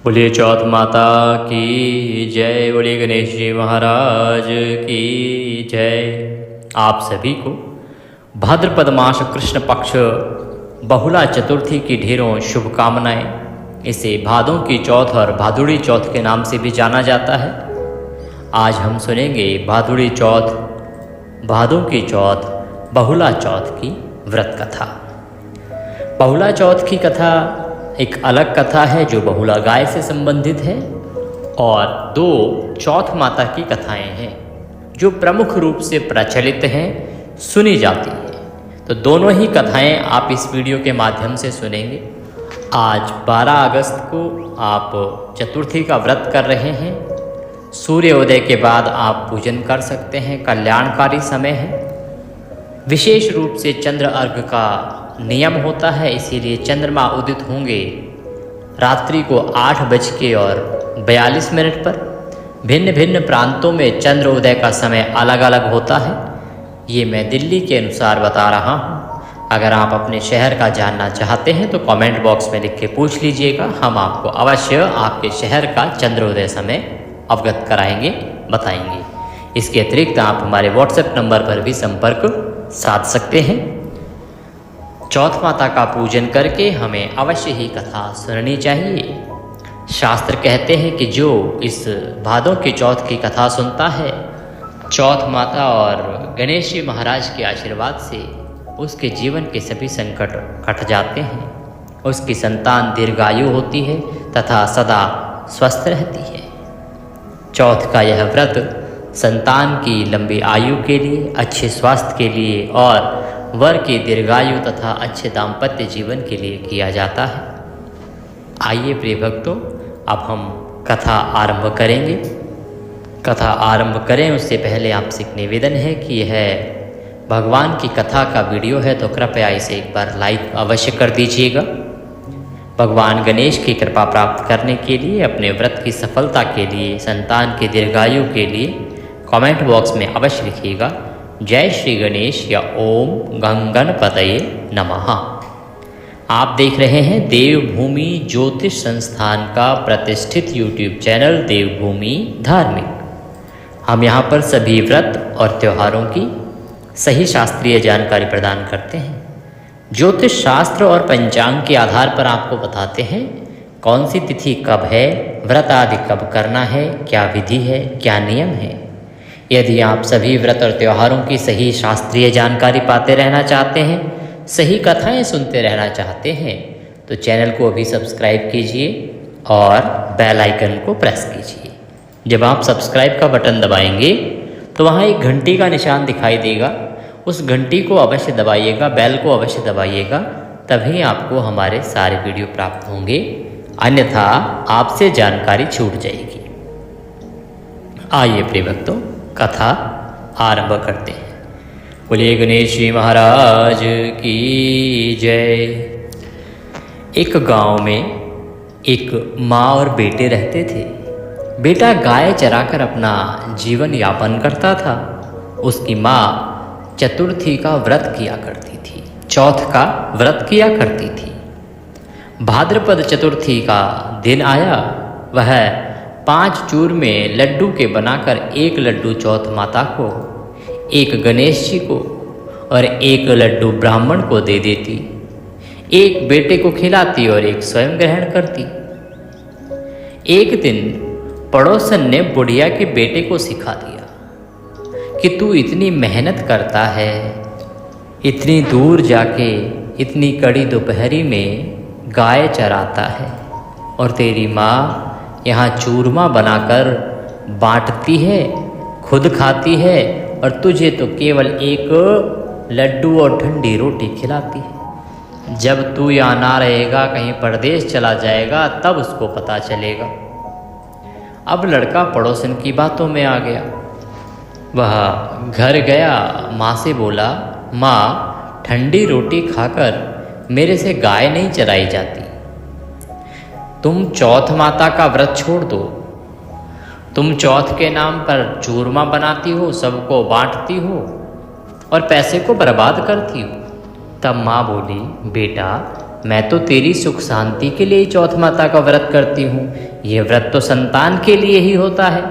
बोलिए चौथ माता की जय। बोलिए गणेश जी महाराज की जय। आप सभी को भाद्रपद मास कृष्ण पक्ष बहुला चतुर्थी की ढेरों शुभकामनाएं। इसे भादों की चौथ और भादुड़ी चौथ के नाम से भी जाना जाता है। आज हम सुनेंगे भादुड़ी चौथ, भादों की चौथ, बहुला चौथ की व्रत कथा। बहुला चौथ की कथा एक अलग कथा है जो बहुला गाय से संबंधित है, और दो चौथ माता की कथाएं हैं जो प्रमुख रूप से प्रचलित हैं, सुनी जाती हैं। तो दोनों ही कथाएं आप इस वीडियो के माध्यम से सुनेंगे। आज 12 अगस्त को आप चतुर्थी का व्रत कर रहे हैं। सूर्योदय के बाद आप पूजन कर सकते हैं, कल्याणकारी समय है। विशेष रूप से चंद्र अर्घ का नियम होता है, इसीलिए चंद्रमा उदित होंगे रात्रि को 8:42 पर। भिन्न भिन्न प्रांतों में चंद्र उदय का समय अलग अलग होता है। ये मैं दिल्ली के अनुसार बता रहा हूँ। अगर आप अपने शहर का जानना चाहते हैं तो कमेंट बॉक्स में लिख के पूछ लीजिएगा। हम आपको अवश्य आपके शहर का चंद्रोदय समय अवगत कराएंगे, बताएंगे। इसके अतिरिक्त आप हमारे व्हाट्सएप नंबर पर भी संपर्क साध सकते हैं। चौथ माता का पूजन करके हमें अवश्य ही कथा सुननी चाहिए। शास्त्र कहते हैं कि जो इस भादों की चौथ की कथा सुनता है, चौथ माता और गणेश जी महाराज के आशीर्वाद से उसके जीवन के सभी संकट कट जाते हैं। उसकी संतान दीर्घायु होती है तथा सदा स्वस्थ रहती है। चौथ का यह व्रत संतान की लंबी आयु के लिए, अच्छे स्वास्थ्य के लिए और वर की दीर्घायु तथा अच्छे दाम्पत्य जीवन के लिए किया जाता है। आइए प्रिय भक्तों, अब हम कथा आरंभ करेंगे। कथा आरंभ करें उससे पहले आपसे एक निवेदन है कि यह भगवान की कथा का वीडियो है, तो कृपया इसे एक बार लाइक अवश्य कर दीजिएगा। भगवान गणेश की कृपा प्राप्त करने के लिए, अपने व्रत की सफलता के लिए, संतान की दीर्घायु के लिए कमेंट बॉक्स में अवश्य लिखिएगा जय श्री गणेश या ओम गंगणपतये नमः। आप देख रहे हैं देवभूमि ज्योतिष संस्थान का प्रतिष्ठित यूट्यूब चैनल देवभूमि धार्मिक। हम यहाँ पर सभी व्रत और त्योहारों की सही शास्त्रीय जानकारी प्रदान करते हैं। ज्योतिष शास्त्र और पंचांग के आधार पर आपको बताते हैं कौन सी तिथि कब है, व्रत आदि कब करना है, क्या विधि है, क्या नियम है। यदि आप सभी व्रत और त्योहारों की सही शास्त्रीय जानकारी पाते रहना चाहते हैं, सही कथाएं सुनते रहना चाहते हैं, तो चैनल को अभी सब्सक्राइब कीजिए और बेल आइकन को प्रेस कीजिए। जब आप सब्सक्राइब का बटन दबाएंगे तो वहाँ एक घंटी का निशान दिखाई देगा, उस घंटी को अवश्य दबाइएगा, बेल को अवश्य दबाइएगा, तभी आपको हमारे सारे वीडियो प्राप्त होंगे, अन्यथा आपसे जानकारी छूट जाएगी। आइए प्रिय भक्तों, कथा आरंभ करते हैं। बोलिए गणेश जी महाराज की जय। एक गांव में एक माँ और बेटे रहते थे। बेटा गाय चराकर अपना जीवन यापन करता था। उसकी माँ चतुर्थी का व्रत किया करती थी, चौथ का व्रत किया करती थी। भाद्रपद चतुर्थी का दिन आया। वह 5 चूर में लड्डू के बनाकर एक लड्डू चौथ माता को, एक गणेश जी को और एक लड्डू ब्राह्मण को दे देती। एक बेटे को खिलाती और एक स्वयं ग्रहण करती। एक दिन पड़ोसन ने बुढ़िया के बेटे को सिखा दिया कि तू इतनी मेहनत करता है, इतनी दूर जाके इतनी कड़ी दोपहरी में गाय चराता है, और तेरी माँ यहाँ चूरमा बनाकर बांटती है, खुद खाती है, और तुझे तो केवल एक लड्डू और ठंडी रोटी खिलाती है। जब तू यहाँ ना रहेगा, कहीं परदेश चला जाएगा, तब उसको पता चलेगा। अब लड़का पड़ोसन की बातों में आ गया। वह घर गया, माँ से बोला, माँ ठंडी रोटी खाकर मेरे से गाय नहीं चराई जाती। तुम चौथ माता का व्रत छोड़ दो। तुम चौथ के नाम पर चूरमा बनाती हो, सबको बांटती हो और पैसे को बर्बाद करती हो। तब माँ बोली, बेटा मैं तो तेरी सुख शांति के लिए ही चौथ माता का व्रत करती हूँ। ये व्रत तो संतान के लिए ही होता है,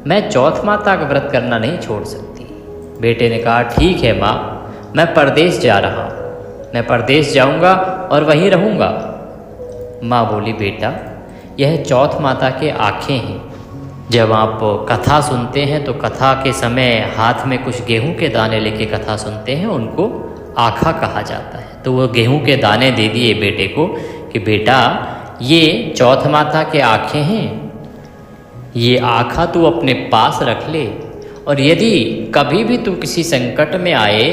मैं चौथ माता का व्रत करना नहीं छोड़ सकती। बेटे ने कहा, ठीक है माँ, मैं परदेश जा रहा हूँ, मैं परदेश जाऊँगा और वहीं रहूँगा। माँ बोली, बेटा यह चौथ माता के आँखें हैं। जब आप कथा सुनते हैं तो कथा के समय हाथ में कुछ गेहूं के दाने लेके कथा सुनते हैं, उनको आँखा कहा जाता है। तो वो गेहूं के दाने दे दिए बेटे को कि बेटा ये चौथ माता के आँखें हैं, ये आँखा तू अपने पास रख ले, और यदि कभी भी तू किसी संकट में आए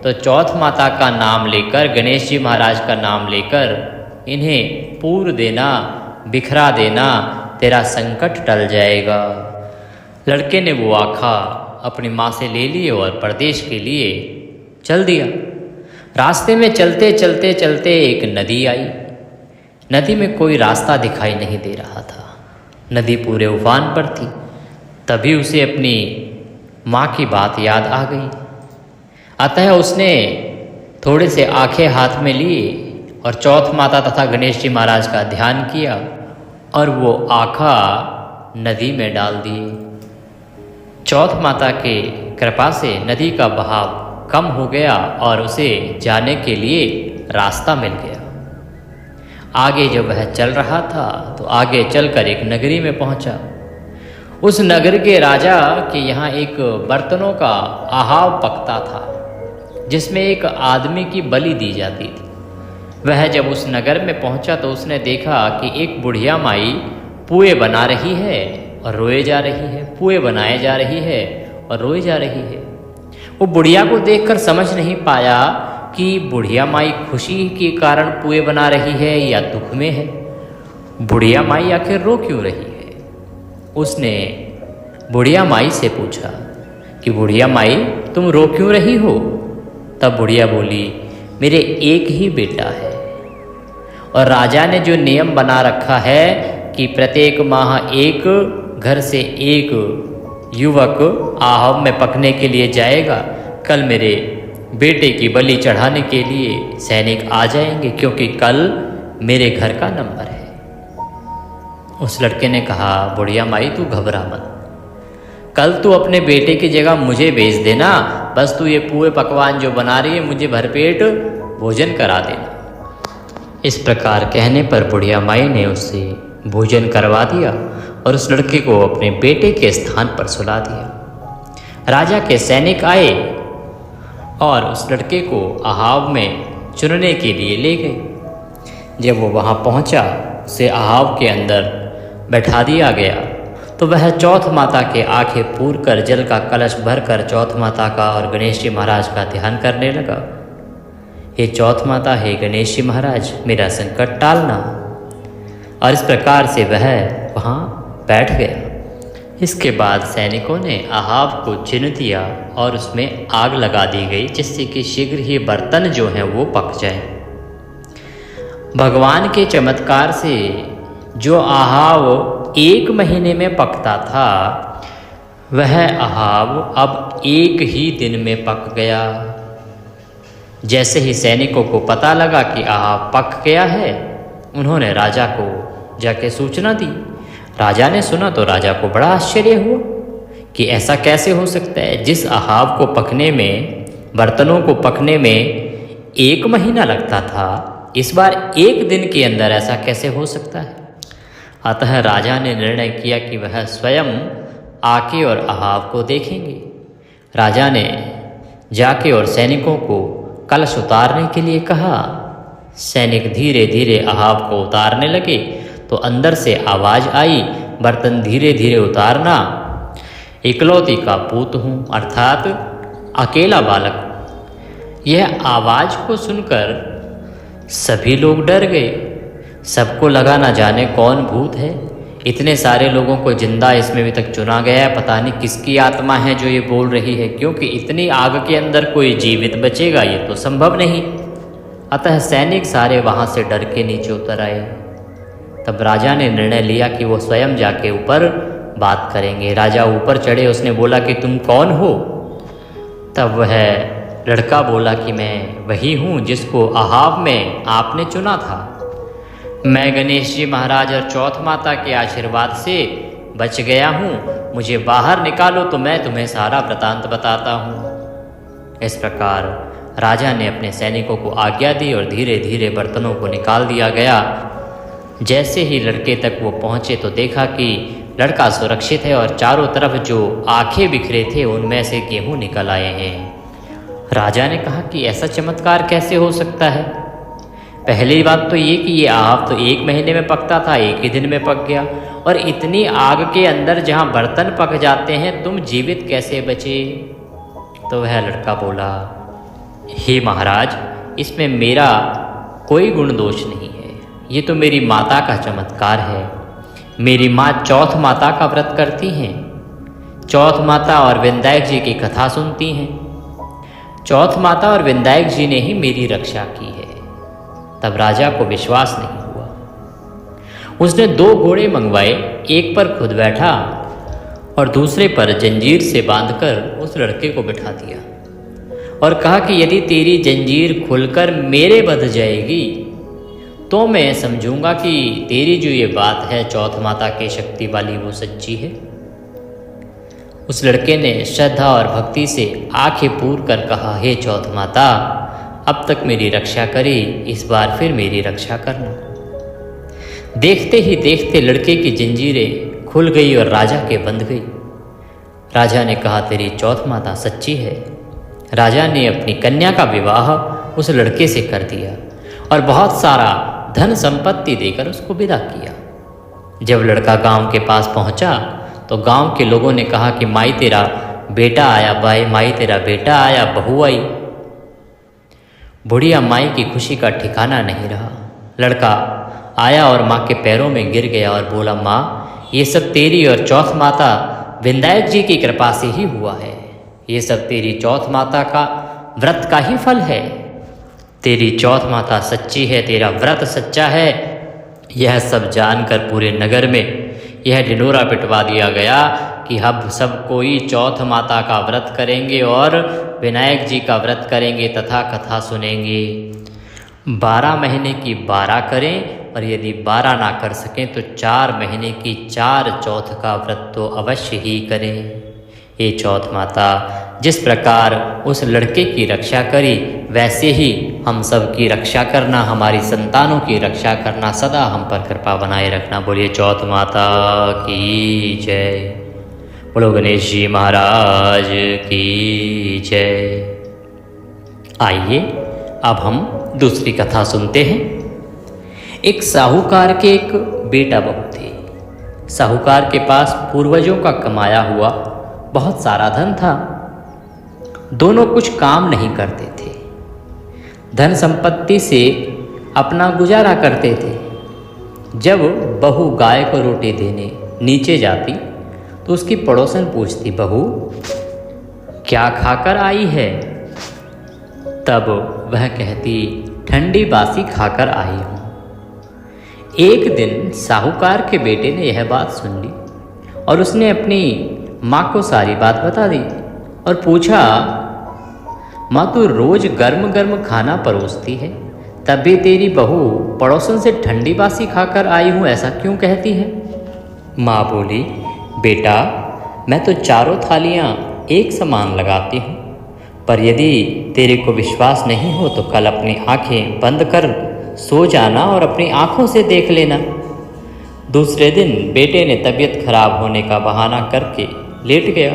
तो चौथ माता का नाम लेकर, गणेश जी महाराज का नाम लेकर इन्हें पूर देना, बिखरा देना, तेरा संकट टल जाएगा। लड़के ने वो आँखा अपनी माँ से ले लिए और परदेश के लिए चल दिया। रास्ते में चलते चलते चलते एक नदी आई। नदी में कोई रास्ता दिखाई नहीं दे रहा था, नदी पूरे उफान पर थी। तभी उसे अपनी माँ की बात याद आ गई। अतः उसने थोड़े से आँखें हाथ में लिए और चौथ माता तथा गणेश जी महाराज का ध्यान किया और वो आँखा नदी में डाल दिए। चौथ माता के कृपा से नदी का बहाव कम हो गया और उसे जाने के लिए रास्ता मिल गया। आगे जब वह चल रहा था तो आगे चलकर एक नगरी में पहुंचा। उस नगर के राजा के यहाँ एक बर्तनों का आहाव पकता था, जिसमें एक आदमी की बलि दी जाती थी। वह जब उस नगर में पहुंचा तो उसने देखा कि एक बुढ़िया माई पुए बना रही है और रोए जा रही है, पुए बनाए जा रही है और रोए जा रही है। वो बुढ़िया को देखकर समझ नहीं पाया कि बुढ़िया माई खुशी के कारण पुए बना रही है या दुख में है। बुढ़िया माई आखिर रो क्यों रही है? उसने बुढ़िया माई से पूछा कि बुढ़िया माई तुम रो क्यों रही हो? तब बुढ़िया बोली, मेरे एक ही बेटा है और राजा ने जो नियम बना रखा है कि प्रत्येक माह एक घर से एक युवक आहव में पकने के लिए जाएगा। कल मेरे बेटे की बलि चढ़ाने के लिए सैनिक आ जाएंगे, क्योंकि कल मेरे घर का नंबर है। उस लड़के ने कहा, बुढ़िया माई तू घबरा मत, कल तू अपने बेटे की जगह मुझे भेज देना, बस तू ये पूरे पकवान जो बना रही है मुझे भरपेट भोजन करा देना। इस प्रकार कहने पर बुढ़िया माई ने उससे भोजन करवा दिया और उस लड़के को अपने बेटे के स्थान पर सुला दिया। राजा के सैनिक आए और उस लड़के को आहाव में चुनने के लिए ले गए। जब वो वहाँ पहुँचा, उसे आहाव के अंदर बैठा दिया गया तो वह चौथ माता के आंखें पूर कर जल का कलश भरकर चौथ माता का और गणेश जी महाराज का ध्यान करने लगा। हे चौथ माता, हे गणेश जी महाराज, मेरा संकट टालना। और इस प्रकार से वह वहाँ बैठ गया। इसके बाद सैनिकों ने आहाव को चिन दिया और उसमें आग लगा दी गई, जिससे कि शीघ्र ही बर्तन जो हैं वो पक जाएं। भगवान के चमत्कार से जो आहाव 1 महीने में पकता था, वह आहाव अब 1 ही दिन में पक गया। जैसे ही सैनिकों को पता लगा कि आहाव पक गया है, उन्होंने राजा को जाके सूचना दी। राजा ने सुना तो राजा को बड़ा आश्चर्य हुआ कि ऐसा कैसे हो सकता है। जिस आहाव को पकने में, बर्तनों को पकने में 1 महीना लगता था, इस बार 1 दिन के अंदर ऐसा कैसे हो सकता है। अतः राजा ने निर्णय किया कि वह स्वयं आके और आहाव को देखेंगे। राजा ने जाके और सैनिकों को कलश उतारने के लिए कहा। सैनिक धीरे धीरे आहाव को उतारने लगे तो अंदर से आवाज़ आई, बर्तन धीरे धीरे उतारना, इकलौती का पूत हूँ, अर्थात अकेला बालक। यह आवाज़ को सुनकर सभी लोग डर गए। सबको लगा ना जाने कौन भूत है, इतने सारे लोगों को जिंदा इसमें अभी तक चुना गया है, पता नहीं किसकी आत्मा है जो ये बोल रही है, क्योंकि इतनी आग के अंदर कोई जीवित बचेगा ये तो संभव नहीं। अतः सैनिक सारे वहाँ से डर के नीचे उतर आए। तब राजा ने निर्णय लिया कि वो स्वयं जाके ऊपर बात करेंगे। राजा ऊपर चढ़े, उसने बोला कि तुम कौन हो? तब वह लड़का बोला कि मैं वही हूँ जिसको अहाव में आपने चुना था। मैं गणेश जी महाराज और चौथ माता के आशीर्वाद से बच गया हूँ। मुझे बाहर निकालो तो मैं तुम्हें सारा वृतांत बताता हूँ। इस प्रकार राजा ने अपने सैनिकों को आज्ञा दी और धीरे धीरे बर्तनों को निकाल दिया गया। जैसे ही लड़के तक वो पहुँचे तो देखा कि लड़का सुरक्षित है और चारों तरफ जो आंखें बिखरे थे उनमें से गेहूँ निकल आए हैं। राजा ने कहा कि ऐसा चमत्कार कैसे हो सकता है। पहली बात तो ये कि ये आग तो 1 महीने में पकता था, 1 ही दिन में पक गया, और इतनी आग के अंदर जहाँ बर्तन पक जाते हैं तुम जीवित कैसे बचे। तो वह लड़का बोला, हे महाराज, इसमें मेरा कोई गुण दोष नहीं है, ये तो मेरी माता का चमत्कार है। मेरी माँ चौथ माता का व्रत करती हैं। चौथ माता और विनायक जी की कथा सुनती हैं। चौथ माता और विनायक जी ने ही मेरी रक्षा की है। तब राजा को विश्वास नहीं हुआ। उसने 2 घोड़े मंगवाए, एक पर खुद बैठा और दूसरे पर जंजीर से बांधकर उस लड़के को बिठा दिया और कहा कि यदि तेरी जंजीर खुलकर मेरे बंध जाएगी तो मैं समझूंगा कि तेरी जो ये बात है चौथ माता की शक्ति वाली वो सच्ची है। उस लड़के ने श्रद्धा और भक्ति से आंखें पूर कर कहा, हे चौथ माता, अब तक मेरी रक्षा करी, इस बार फिर मेरी रक्षा करना। देखते ही देखते लड़के की जंजीरें खुल गई और राजा के बंध गई। राजा ने कहा, तेरी चौथ माता सच्ची है। राजा ने अपनी कन्या का विवाह उस लड़के से कर दिया और बहुत सारा धन संपत्ति देकर उसको विदा किया। जब लड़का गांव के पास पहुंचा तो गांव के लोगों ने कहा कि माई तेरा बेटा आया, माई तेरा बेटा आया, बहू आई। बुढ़िया माई की खुशी का ठिकाना नहीं रहा। लड़का आया और माँ के पैरों में गिर गया और बोला, माँ, ये सब तेरी और चौथ माता विनायक जी की कृपा से ही हुआ है। ये सब तेरी चौथ माता का व्रत का ही फल है। तेरी चौथ माता सच्ची है, तेरा व्रत सच्चा है। यह सब जानकर पूरे नगर में यह ढिंढोरा पिटवा दिया गया कि अब सब कोई चौथ माता का व्रत करेंगे और विनायक जी का व्रत करेंगे तथा कथा सुनेंगे। 12 महीने की 12 करें और यदि 12 ना कर सकें तो 4 महीने की 4 चौथ का व्रत तो अवश्य ही करें। ये चौथ माता जिस प्रकार उस लड़के की रक्षा करी वैसे ही हम सब की रक्षा करना, हमारी संतानों की रक्षा करना, सदा हम पर कृपा बनाए रखना। बोलिए चौथ माता की जय। बोलो गणेश जी महाराज की जय। आइए अब हम दूसरी कथा सुनते हैं। एक साहूकार के एक बेटा बहू थे। साहूकार के पास पूर्वजों का कमाया हुआ बहुत सारा धन था। दोनों कुछ काम नहीं करते थे, धन संपत्ति से अपना गुजारा करते थे। जब बहू गाय को रोटी देने नीचे जाती तो उसकी पड़ोसन पूछती, बहू क्या खाकर आई है? तब वह कहती, ठंडी बासी खाकर आई हूँ। एक दिन साहूकार के बेटे ने यह बात सुन ली और उसने अपनी माँ को सारी बात बता दी और पूछा, माँ तू रोज गर्म गर्म खाना परोसती है, तब भी तेरी बहू पड़ोसन से ठंडी बासी खाकर आई हूँ ऐसा क्यों कहती है? माँ बोली, बेटा मैं तो चारों थालियाँ एक समान लगाती हूँ, पर यदि तेरे को विश्वास नहीं हो तो कल अपनी आँखें बंद कर सो जाना और अपनी आँखों से देख लेना। दूसरे दिन बेटे ने तबीयत खराब होने का बहाना करके लेट गया।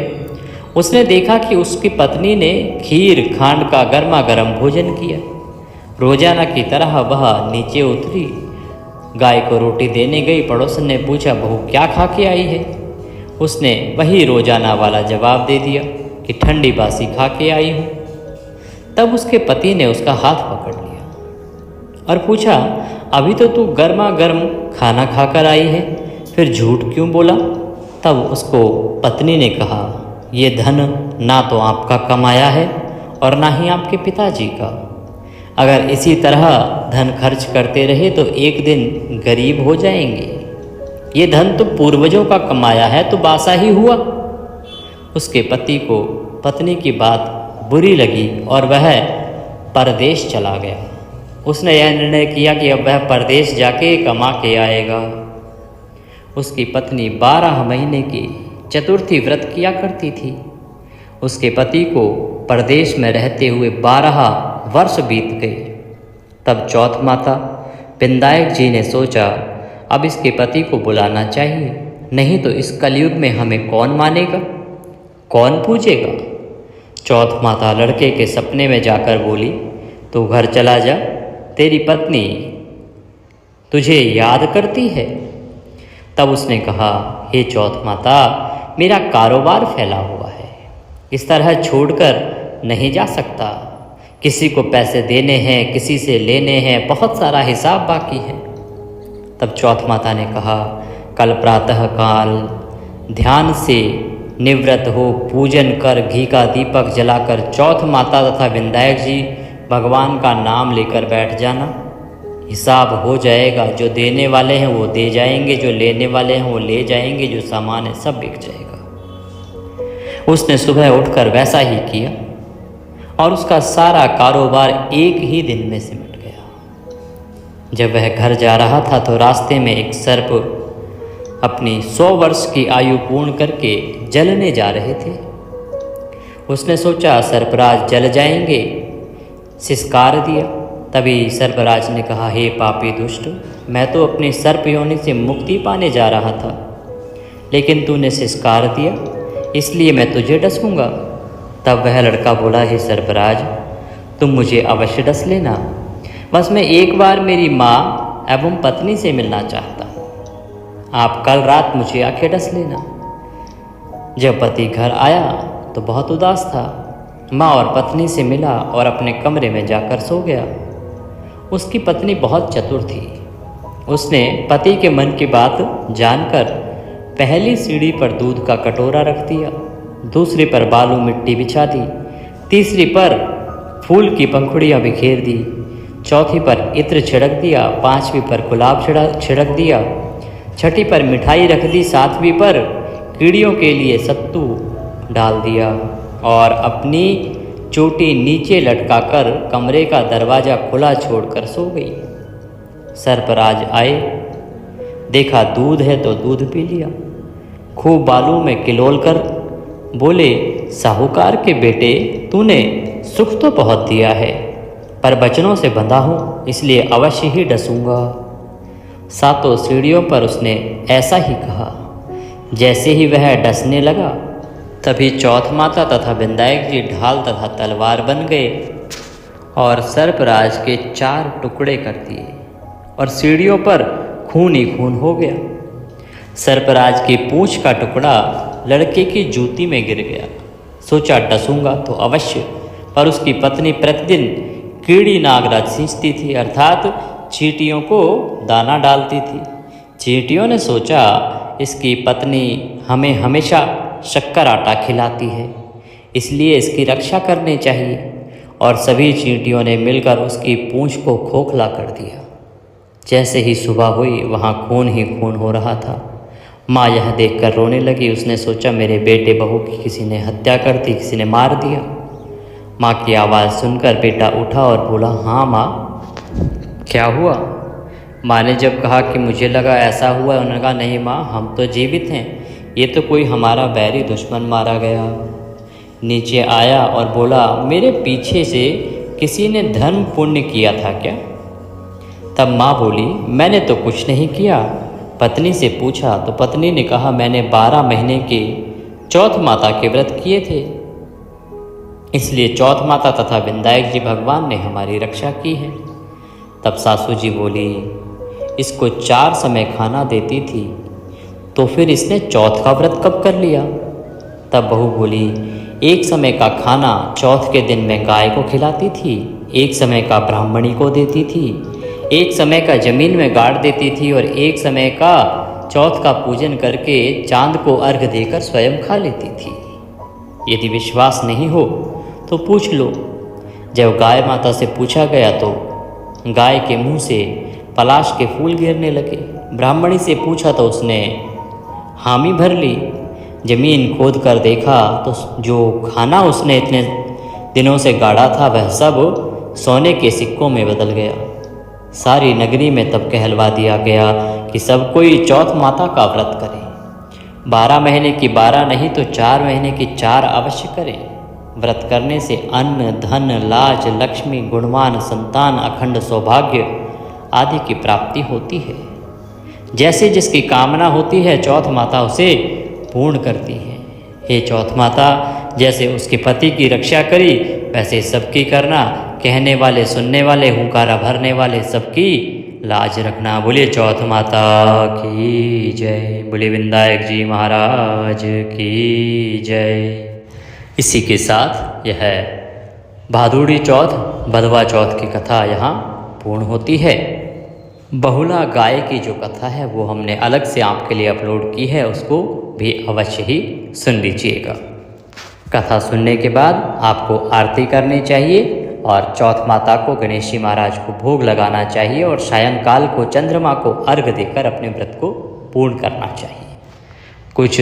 उसने देखा कि उसकी पत्नी ने खीर खांड का गर्मा गर्म भोजन किया। रोजाना की तरह वह नीचे उतरी, गाय को रोटी देने गई। पड़ोसन ने पूछा, बहू क्या खा के आई है? उसने वही रोजाना वाला जवाब दे दिया कि ठंडी बासी खा के आई हूँ। तब उसके पति ने उसका हाथ पकड़ लिया और पूछा, अभी तो तू गर्मा गर्म खाना खाकर आई है, फिर झूठ क्यों बोला? तब उसको पत्नी ने कहा, ये धन ना तो आपका कमाया है और ना ही आपके पिताजी का। अगर इसी तरह धन खर्च करते रहे तो एक दिन गरीब हो जाएंगे। ये धन तो पूर्वजों का कमाया है तो बासा ही हुआ। उसके पति को पत्नी की बात बुरी लगी और वह परदेश चला गया। उसने यह निर्णय किया कि अब वह परदेश जाके कमा के आएगा। उसकी पत्नी 12 महीने की चतुर्थी व्रत किया करती थी। उसके पति को परदेश में रहते हुए 12 वर्ष बीत गए। तब चौथ माता विंदायक जी ने सोचा, अब इसके पति को बुलाना चाहिए, नहीं तो इस कलयुग में हमें कौन मानेगा, कौन पूजेगा। चौथ माता लड़के के सपने में जाकर बोली, तू घर चला जा, तेरी पत्नी तुझे याद करती है। तब उसने कहा, हे चौथ माता, मेरा कारोबार फैला हुआ है, इस तरह छोड़कर नहीं जा सकता। किसी को पैसे देने हैं, किसी से लेने हैं, बहुत सारा हिसाब बाकी है। तब चौथ माता ने कहा, कल प्रातः काल ध्यान से निवृत्त हो, पूजन कर, घी का दीपक जलाकर चौथ माता तथा विंदायक जी भगवान का नाम लेकर बैठ जाना। हिसाब हो जाएगा, जो देने वाले हैं वो दे जाएंगे, जो लेने वाले हैं वो ले जाएंगे, जो सामान है सब बिक जाएगा। उसने सुबह उठकर वैसा ही किया और उसका सारा कारोबार एक ही दिन में सिमट गया। जब वह घर जा रहा था तो रास्ते में एक सर्प अपनी 100 वर्ष की आयु पूर्ण करके जलने जा रहे थे। उसने सोचा सर्पराज जल जाएंगे, सिसकार दिया। तभी सर्पराज ने कहा, हे पापी दुष्ट, मैं तो अपनी सर्प योनि से मुक्ति पाने जा रहा था, लेकिन तूने सिसकार दिया, इसलिए मैं तुझे डसूंगा। तब वह लड़का बोला, हे सर्पराज, तुम मुझे अवश्य डस लेना, बस मैं एक बार मेरी माँ एवं पत्नी से मिलना चाहता हूँ। आप कल रात मुझे आके डस लेना। जब पति घर आया तो बहुत उदास था। माँ और पत्नी से मिला और अपने कमरे में जाकर सो गया। उसकी पत्नी बहुत चतुर थी। उसने पति के मन की बात जानकर पहली सीढ़ी पर दूध का कटोरा रख दिया, दूसरी पर बालू मिट्टी बिछा दी, तीसरी पर फूल की पंखुड़ियाँ बिखेर दी, चौथी पर इत्र छिड़क दिया, पांचवी पर गुलाब छिड़क दिया, छठी पर मिठाई रख दी, सातवीं पर कीड़ियों के लिए सत्तू डाल दिया और अपनी चोटी नीचे लटकाकर कमरे का दरवाज़ा खुला छोड़कर सो गई। सर्पराज आए, देखा दूध है तो दूध पी लिया, खूब बालू में किलोल कर बोले, साहूकार के बेटे, तूने सुख तो बहुत दिया है, पर बचनों से बंधा हूँ, इसलिए अवश्य ही डसूंगा। सातों सीढ़ियों पर उसने ऐसा ही कहा। जैसे ही वह डसने लगा, तभी चौथ माता तथा विंदायक जी ढाल तथा तलवार बन गए और सर्पराज के 4 टुकड़े कर दिए और सीढ़ियों पर खून ही खून हो गया। सर्पराज की पूंछ का टुकड़ा लड़के की जूती में गिर गया। सोचा डसूंगा तो अवश्य, पर उसकी पत्नी प्रतिदिन कीड़ी नागराज सींचती थी, अर्थात चींटियों को दाना डालती थी। चींटियों ने सोचा इसकी पत्नी हमें हमेशा शक्कर आटा खिलाती है, इसलिए इसकी रक्षा करनी चाहिए, और सभी चींटियों ने मिलकर उसकी पूंछ को खोखला कर दिया। जैसे ही सुबह हुई वहाँ खून ही खून हो रहा था। माँ यह देखकर रोने लगी। उसने सोचा मेरे बेटे बहू की किसी ने हत्या कर दी, किसी ने मार दिया। माँ की आवाज़ सुनकर बेटा उठा और बोला, हाँ माँ, क्या हुआ? माँ ने जब कहा कि मुझे लगा ऐसा हुआ, उन्होंने कहा नहीं माँ, हम तो जीवित हैं, ये तो कोई हमारा बैरी दुश्मन मारा गया। नीचे आया और बोला, मेरे पीछे से किसी ने धर्म पुण्य किया था क्या? तब माँ बोली, मैंने तो कुछ नहीं किया। पत्नी से पूछा तो पत्नी ने कहा, मैंने 12 महीने के चौथ माता के व्रत किए थे, इसलिए चौथ माता तथा विंदायक जी भगवान ने हमारी रक्षा की है। तब सासू जी बोली, इसको 4 समय खाना देती थी, तो फिर इसने चौथ का व्रत कब कर लिया? तब बहू बोली, 1 समय का खाना चौथ के दिन में गाय को खिलाती थी, 1 समय का ब्राह्मणी को देती थी, 1 समय का जमीन में गाड़ देती थी और 1 समय का चौथ का पूजन करके चांद को अर्घ देकर स्वयं खा लेती थी। यदि विश्वास नहीं हो तो पूछ लो। जब गाय माता से पूछा गया तो गाय के मुंह से पलाश के फूल गिरने लगे। ब्राह्मणी से पूछा तो उसने हामी भर ली। जमीन खोद कर देखा तो जो खाना उसने इतने दिनों से गाढ़ा था वह सब सोने के सिक्कों में बदल गया। सारी नगरी में तब कहलवा दिया गया कि सब कोई चौथ माता का व्रत करे। 12 महीने की 12 नहीं तो 4 महीने की 4 अवश्य करें। व्रत करने से अन्न, धन, लाज, लक्ष्मी, गुणवान संतान, अखंड सौभाग्य आदि की प्राप्ति होती है। जैसे जिसकी कामना होती है चौथ माता उसे पूर्ण करती है। हे चौथ माता, जैसे उसके पति की रक्षा करी वैसे सबकी करना। कहने वाले, सुनने वाले, हुंकारा भरने वाले सबकी लाज रखना। बोलिए चौथ माता की जय। बोलिए विंदायक जी महाराज की जय। इसी के साथ यह भादुड़ी चौथ, भदवा चौथ की कथा यहाँ पूर्ण होती है। बहुला गाय की जो कथा है वो हमने अलग से आपके लिए अपलोड की है, उसको भी अवश्य ही सुन लीजिएगा। कथा सुनने के बाद आपको आरती करनी चाहिए और चौथ माता को, गणेश जी महाराज को भोग लगाना चाहिए और सायंकाल को चंद्रमा को अर्घ देकर अपने व्रत को पूर्ण करना चाहिए। कुछ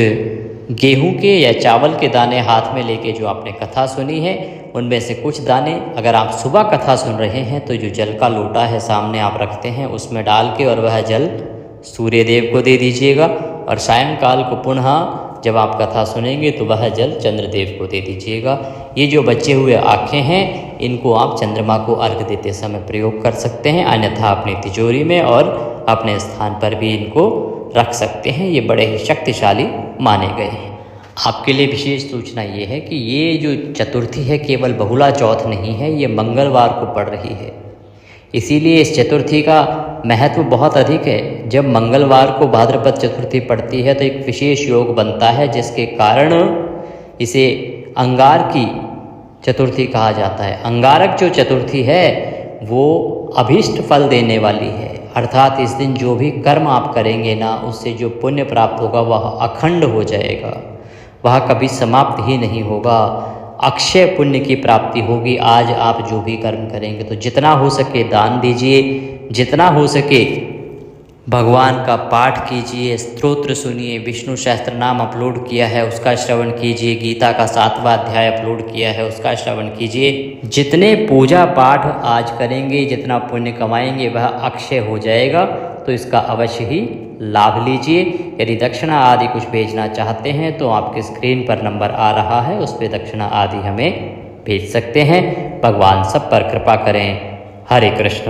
गेहूं के या चावल के दाने हाथ में लेके जो आपने कथा सुनी है उनमें से कुछ दाने अगर आप सुबह कथा सुन रहे हैं तो जो जल का लोटा है सामने आप रखते हैं उसमें डाल के और वह जल सूर्य देव को दे दीजिएगा और सायंकाल को पुनः जब आप कथा सुनेंगे तो वह जल चंद्रदेव को दे दीजिएगा। ये जो बचे हुए आँखें हैं इनको आप चंद्रमा को अर्घ देते समय प्रयोग कर सकते हैं, अन्यथा अपनी तिजोरी में और अपने स्थान पर भी इनको रख सकते हैं। ये बड़े ही शक्तिशाली माने गए हैं। आपके लिए विशेष सूचना ये है कि ये जो चतुर्थी है केवल बहुला चौथ नहीं है, ये मंगलवार को पड़ रही है। इसीलिए इस चतुर्थी का महत्व बहुत अधिक है। जब मंगलवार को भाद्रपद चतुर्थी पड़ती है तो एक विशेष योग बनता है जिसके कारण इसे अंगार की चतुर्थी कहा जाता है। अंगारक जो चतुर्थी है वो अभीष्ट फल देने वाली है, अर्थात इस दिन जो भी कर्म आप करेंगे ना उससे जो पुण्य प्राप्त होगा वह अखंड हो जाएगा, वह कभी समाप्त ही नहीं होगा। अक्षय पुण्य की प्राप्ति होगी। आज आप जो भी कर्म करेंगे तो जितना हो सके दान दीजिए, जितना हो सके भगवान का पाठ कीजिए, स्तोत्र सुनिए, विष्णु सहस्त्र नाम अपलोड किया है उसका श्रवण कीजिए, गीता का 7वां अध्याय अपलोड किया है उसका श्रवण कीजिए। जितने पूजा पाठ आज करेंगे, जितना पुण्य कमाएंगे वह अक्षय हो जाएगा, तो इसका अवश्य ही लाभ लीजिए। यदि दक्षिणा आदि कुछ भेजना चाहते हैं तो आपके स्क्रीन पर नंबर आ रहा है, उस पर दक्षिणा आदि हमें भेज सकते हैं। भगवान सब पर कृपा करें। हरे कृष्ण।